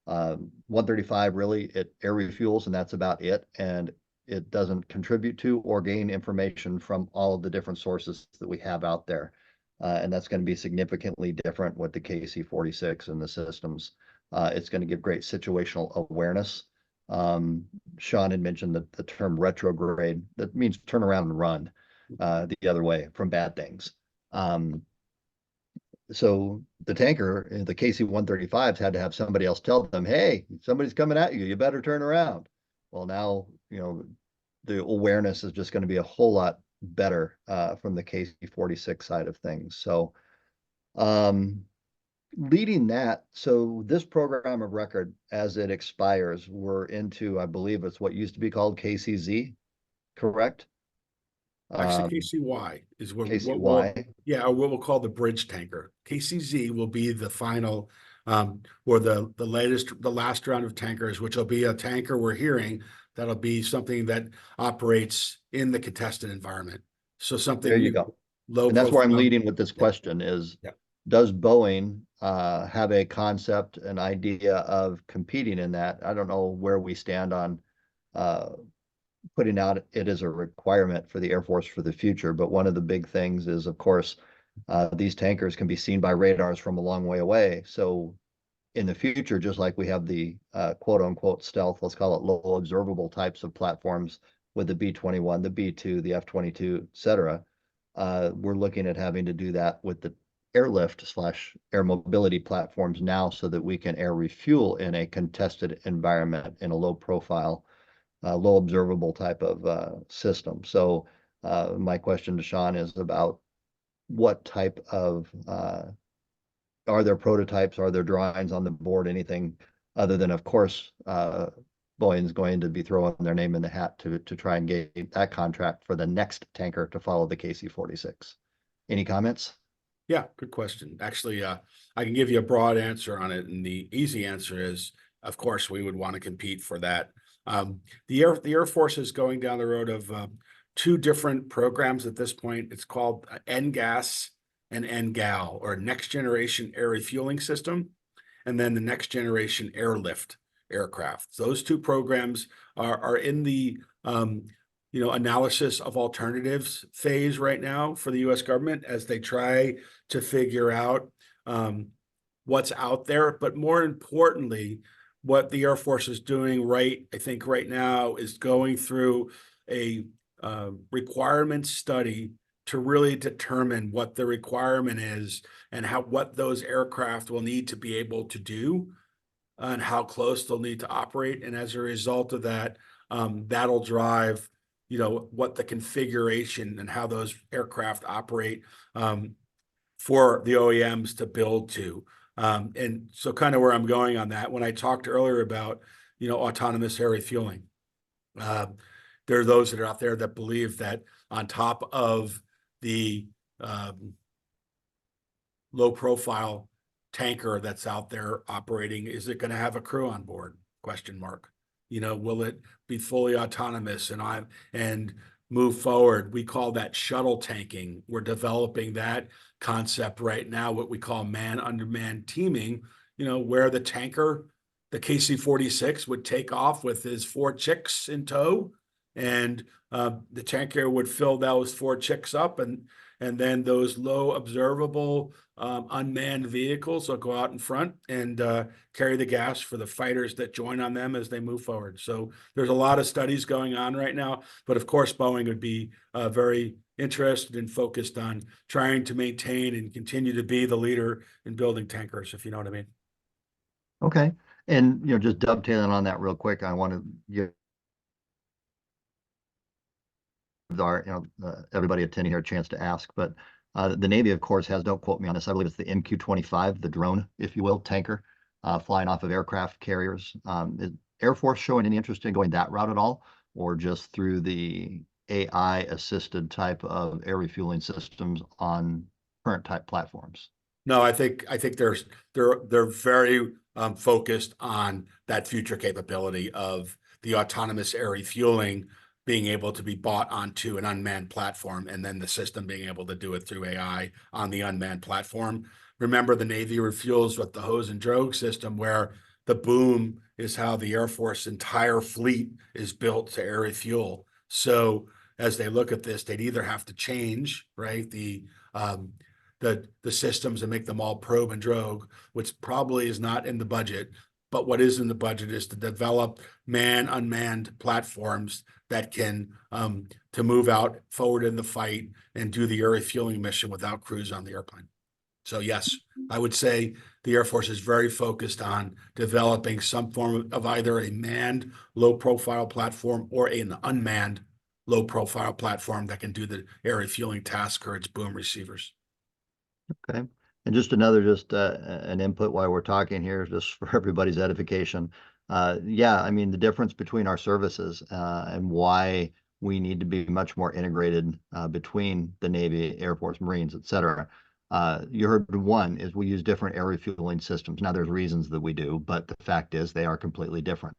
135 really, it air refuels and that's about it. And it doesn't contribute to or gain information from all of the different sources that we have out there. And that's going to be significantly different with the KC-46 and the systems. It's going to give great situational awareness. Sean had mentioned the term retrograde. That means turn around and run the other way from bad things. So the tanker, the KC-135s had to have somebody else tell them, hey, somebody's coming at you, you better turn around. Well, now, the awareness is just going to be a whole lot better from the KC-46 side of things. So leading that, so this program of record, as it expires, we're into, I believe it's what used to be called KCZ, correct? Actually, KCY is what KCY. what we'll call the bridge tanker. KCZ will be the final, or the last round of tankers, which will be a tanker we're hearing that'll be something that operates in the contested environment. So something there you go. Low and that's where I'm profile. leading with this question is, Yeah. Does Boeing have a concept, an idea of competing in that? I don't know where we stand on putting out it as a requirement for the Air Force for the future. But one of the big things is, of course, these tankers can be seen by radars from a long way away. So in the future, just like we have the quote unquote stealth, let's call it low observable types of platforms with the B-21, the B-2, the F-22, et cetera, we're looking at having to do that with the airlift/air mobility platforms now so that we can air refuel in a contested environment in a low profile, low observable type of system. So my question to Sean is about what type of, are there prototypes, are there drawings on the board, anything other than, of course, Boeing's going to be throwing their name in the hat to try and get that contract for the next tanker to follow the KC-46. Any comments? Yeah, good question. Actually, I can give you a broad answer on it, and the easy answer is, of course, we would want to compete for that. The Air Force is going down the road of two different programs at this point. It's called NGAS and NGAL, or Next Generation Air Refueling System, and then the Next Generation Airlift aircraft. Those two programs are in the analysis of alternatives phase right now for the U.S. government as they try to figure out what's out there. But more importantly, what the Air Force is doing I think right now is going through a requirement study to really determine what the requirement is and what those aircraft will need to be able to do and how close they'll need to operate. And as a result of that, that'll drive, what the configuration and how those aircraft operate for the OEMs to build to. And so kind of where I'm going on that, when I talked earlier about, autonomous air refueling, there are those that are out there that believe that on top of the low profile tanker that's out there operating, is it going to have a crew on board? Question mark. Will it be fully autonomous and move forward? We call that shuttle tanking. We're developing that concept right now, what we call man-under-man teaming, where the tanker, the KC-46 would take off with his 4 chicks in tow, and the tanker would fill those 4 chicks up, and then those low observable unmanned vehicles will go out in front and carry the gas for the fighters that join on them as they move forward. So there's a lot of studies going on right now, but of course Boeing would be very interested and focused on trying to maintain and continue to be the leader in building tankers, if you know what I mean. Okay. And, just dovetailing on that real quick, I want to give our, everybody attending here a chance to ask, but the Navy, of course, don't quote me on this, I believe it's the MQ-25, the drone, if you will, tanker, flying off of aircraft carriers. Is Air Force showing any interest in going that route at all, or just through the AI-assisted type of air refueling systems on current type platforms? No, I think they're very focused on that future capability of the autonomous air refueling being able to be bought onto an unmanned platform, and then the system being able to do it through AI on the unmanned platform. Remember, the Navy refuels with the hose and drogue system, where the boom is how the Air Force entire fleet is built to air refuel. So as they look at this, they'd either have to change, right, the systems and make them all probe and drogue, which probably is not in the budget. But what is in the budget is to develop unmanned platforms that can to move out forward in the fight and do the air refueling mission without crews on the airplane. So yes, I would say the Air Force is very focused on developing some form of either a manned low profile platform or an unmanned low profile platform that can do the air refueling task or its boom receivers. Okay. And just an input while we're talking here, just for everybody's edification. Yeah, I mean, the difference between our services and why we need to be much more integrated between the Navy, Air Force, Marines, et cetera. You heard one is we use different air refueling systems. Now, there's reasons that we do, but the fact is they are completely different.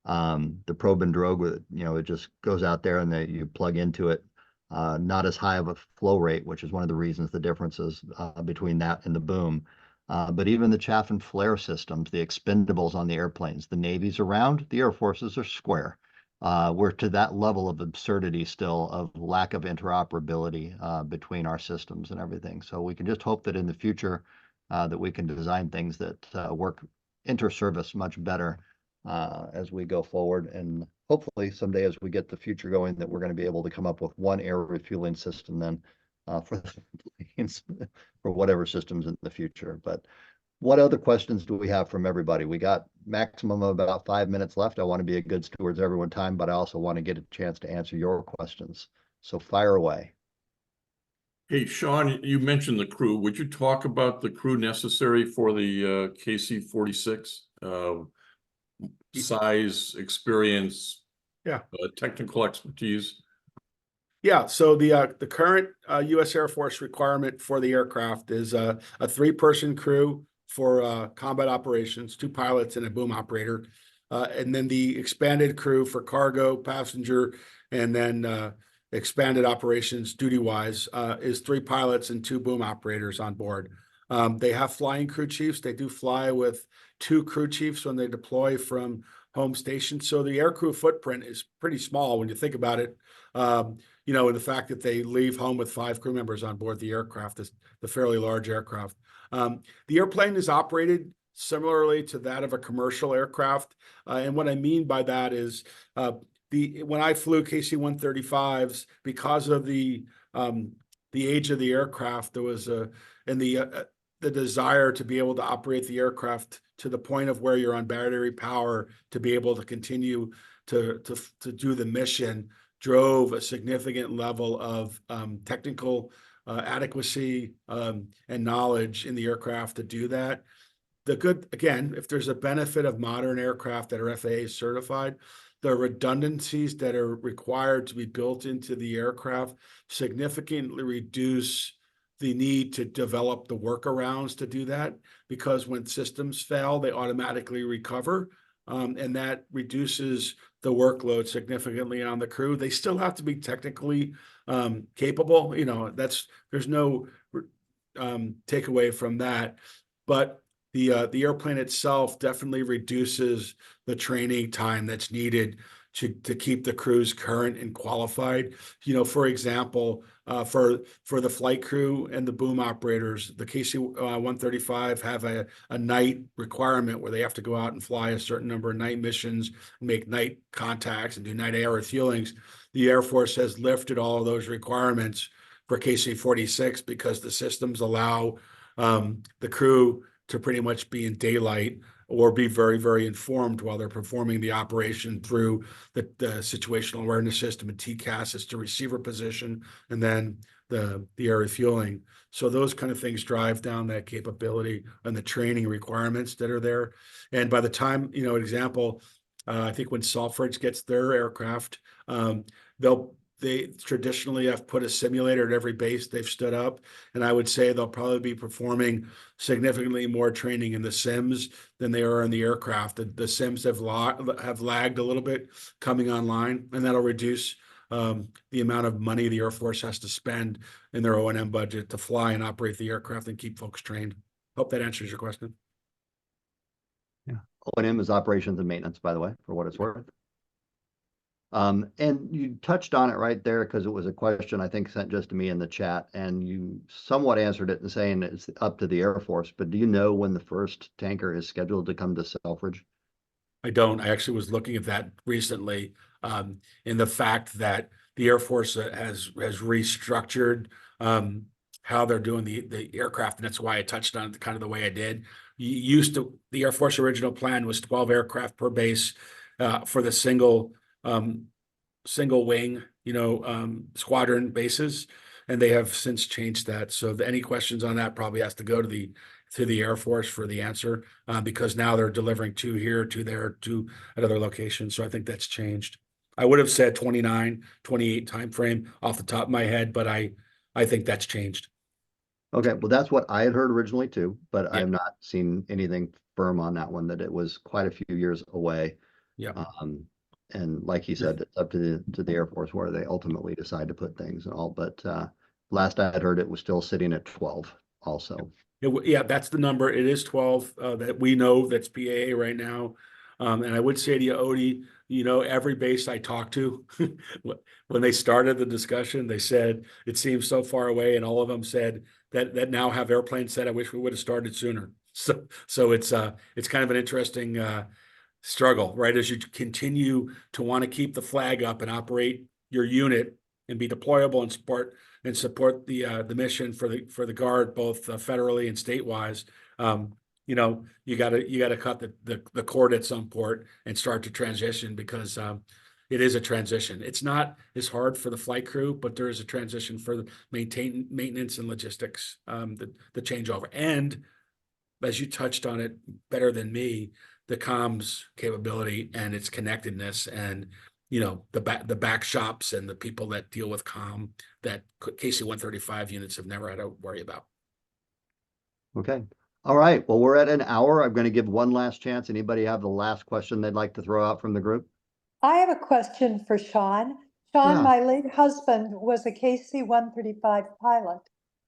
The probe and drogue, it just goes out there and you plug into it. Not as high of a flow rate, which is one of the reasons the differences between that and the boom. But even the chaff and flare systems, the expendables on the airplanes, the Navy's around, the Air Forces are square. We're to that level of absurdity still of lack of interoperability between our systems and everything. So we can just hope that in the future that we can design things that work inter-service much better as we go forward, and hopefully someday as we get the future going, that we're going to be able to come up with one air refueling system then for the planes, for whatever systems in the future. But what other questions do we have from everybody? We got maximum of about 5 minutes left. I want to be a good steward of everyone's time, but I also want to get a chance to answer your questions. So fire away. Hey, Sean, you mentioned the crew. Would you talk about the crew necessary for the KC-46? Size, experience, technical expertise. Yeah, so the current U.S. Air Force requirement for the aircraft is a 3-person crew for combat operations, 2 pilots and a boom operator, and then the expanded crew for cargo, passenger, and then expanded operations duty-wise is 3 pilots and 2 boom operators on board. They have flying crew chiefs. They do fly with 2 crew chiefs when they deploy from home station. So the aircrew footprint is pretty small when you think about it. And the fact that they leave home with 5 crew members on board the aircraft, is the fairly large aircraft. The airplane is operated similarly to that of a commercial aircraft. And what I mean by that is the when I flew KC-135s, because of the age of the aircraft, there was the desire to be able to operate the aircraft to the point of where you're on battery power to be able to continue to do the mission, drove a significant level of technical adequacy and knowledge in the aircraft to do that. Again, if there's a benefit of modern aircraft that are FAA certified, the redundancies that are required to be built into the aircraft significantly reduce the need to develop the workarounds to do that, because when systems fail, they automatically recover. And that reduces the workload significantly on the crew. They still have to be technically capable. There's no takeaway from that. But the airplane itself definitely reduces the training time that's needed to keep the crews current and qualified. For example, for the flight crew and the boom operators, the KC-135 have a night requirement where they have to go out and fly a certain number of night missions, make night contacts, and do night air refuelings. The Air Force has lifted all of those requirements for KC-46 because the systems allow the crew to pretty much be in daylight or be very, very informed while they're performing the operation through the situational awareness system and TCAS as to receiver position, and then the air refueling. So those kind of things drive down that capability and the training requirements that are there. And by the time, example, I think when Salford gets their aircraft, they traditionally have put a simulator at every base they've stood up. And I would say they'll probably be performing significantly more training in the sims than they are in the aircraft. The sims have lagged a little bit coming online, and that'll reduce the amount of money the Air Force has to spend in their O&M budget to fly and operate the aircraft and keep folks trained. Hope that answers your question. Yeah. O&M is operations and maintenance, by the way, for what it's worth. And you touched on it right there because it was a question I think sent just to me in the chat, and you somewhat answered it in saying it's up to the Air Force. But do you know when the first tanker is scheduled to come to Selfridge? I don't. I actually was looking at that recently, in the fact that the Air Force has restructured how they're doing the aircraft, and that's why I touched on it kind of the way I did. The Air Force original plan was 12 aircraft per base for the single wing, squadron bases, and they have since changed that. So any questions on that probably has to go to the Air Force for the answer, because now they're delivering 2 here, 2 there, 2 at other locations. So I think that's changed. I would have said 29, 28 timeframe off the top of my head, but I think that's changed. Okay, well, that's what I had heard originally too, but Yeah. I've not seen anything firm on that one, that it was quite a few years away. Yeah. And like he said, it's up to the Air Force where they ultimately decide to put things and all. But last I had heard, it was still sitting at 12 also. Yeah, that's the number. It is 12 that we know that's PAA right now. And I would say to you, Odie, every base I talked to, when they started the discussion, they said it seems so far away, and all of them said that now have airplanes said, I wish we would have started sooner. So it's kind of an interesting struggle, right? As you continue to want to keep the flag up and operate your unit and be deployable and support the mission for the Guard, both federally and state-wise. You got to cut the cord at some point and start to transition, because it is a transition. It's not as hard for the flight crew, but there is a transition for the maintenance and logistics, the changeover. And as you touched on it better than me, the comms capability and its connectedness, and the back shops and the people that deal with comm that KC-135 units have never had to worry about. Okay. All right. Well, we're at an hour. I'm going to give one last chance. Anybody have the last question they'd like to throw out from the group? I have a question for Sean. Sean, Yeah. my late husband was a KC-135 pilot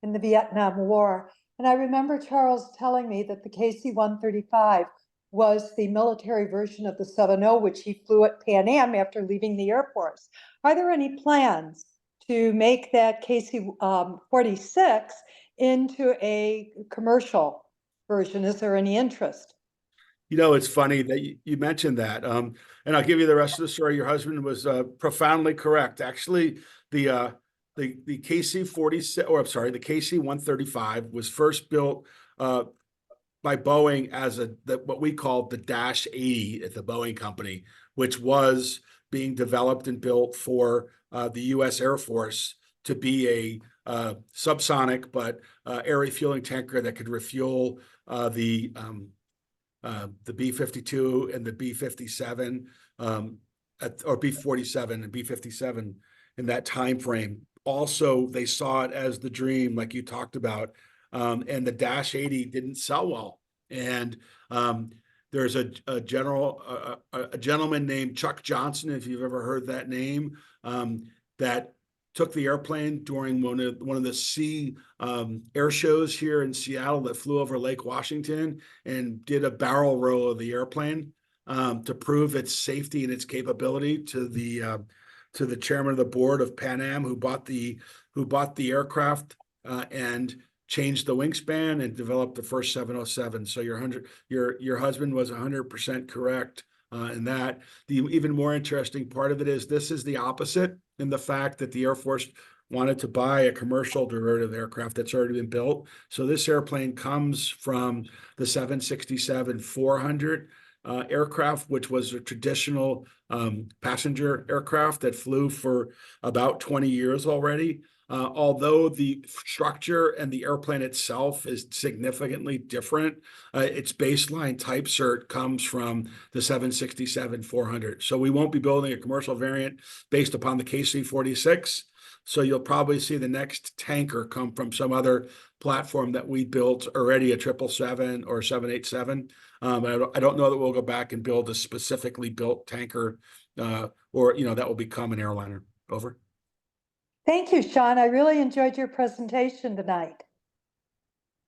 in the Vietnam War. And I remember Charles telling me that the KC-135 was the military version of the 70, which he flew at Pan Am after leaving the Air Force. Are there any plans to make that KC-46 into a commercial version? Is there any interest? You know, it's funny that you mentioned that. And I'll give you the rest of the story. Your husband was profoundly correct. Actually, the KC-46, or I'm sorry, the KC-135 was first built by Boeing as what we called the Dash 80 at the Boeing company, which was being developed and built for the U.S. Air Force to be a subsonic but air refueling tanker that could refuel the B-52 and the B-57, or B-47 and B-57 in that time frame. Also, they saw it as the dream, like you talked about, and the Dash 80 didn't sell well. And there's a gentleman named Chuck Johnson, if you've ever heard that name, that took the airplane during one of the sea air shows here in Seattle that flew over Lake Washington and did a barrel roll of the airplane to prove its safety and its capability to the chairman of the board of Pan Am, who bought the aircraft and changed the wingspan and developed the first 707. So your husband was 100% correct in that. The even more interesting part of it is this is the opposite in the fact that the Air Force wanted to buy a commercial derivative aircraft that's already been built. So this airplane comes from the 767-400 aircraft, which was a traditional passenger aircraft that flew for about 20 years already. Although the structure and the airplane itself is significantly different, its baseline type cert comes from the 767-400. So we won't be building a commercial variant based upon the KC-46. So you'll probably see the next tanker come from some other platform that we built already, a 777 or 787. I don't know that we'll go back and build a specifically built tanker, or that will become an airliner. Over. Thank you, Sean. I really enjoyed your presentation tonight.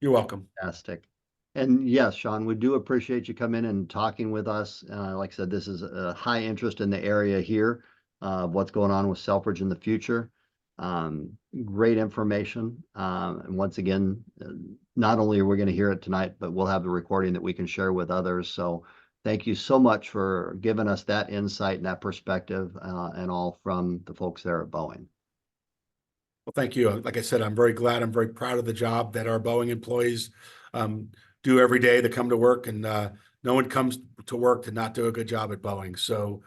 You're welcome. Fantastic. And yes, Sean, we do appreciate you coming in and talking with us. Like I said, this is a high interest in the area here, what's going on with Selfridge in the future. Great information. And once again, not only are we going to hear it tonight, but we'll have the recording that we can share with others. So thank you so much for giving us that insight and that perspective, and all from the folks there at Boeing. Well, thank you. Like I said, I'm very glad. I'm very proud of the job that our Boeing employees do every day to come to work, and no one comes to work to not do a good job at Boeing. So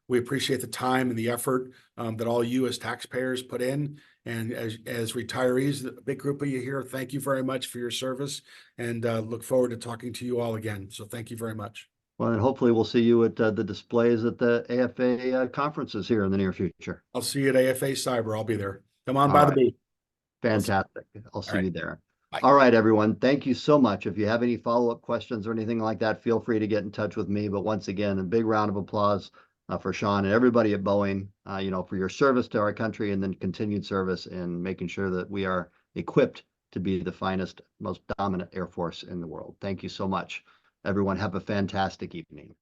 we appreciate the time and the effort that all you as taxpayers put in. And as retirees, a big group of you here, thank you very much for your service, and look forward to talking to you all again. So thank you very much. Well, and hopefully we'll see you at the displays at the AFA conferences here in the near future. I'll see you at AFA Cyber. I'll be there. Come on All by right. the booth. Fantastic. I'll see right. you there. Bye. All right, everyone. Thank you so much. If you have any follow-up questions or anything like that, feel free to get in touch with me. But once again, a big round of applause for Sean and everybody at Boeing, for your service to our country and then continued service in making sure that we are equipped to be the finest, most dominant Air Force in the world. Thank you so much. Everyone, have a fantastic evening.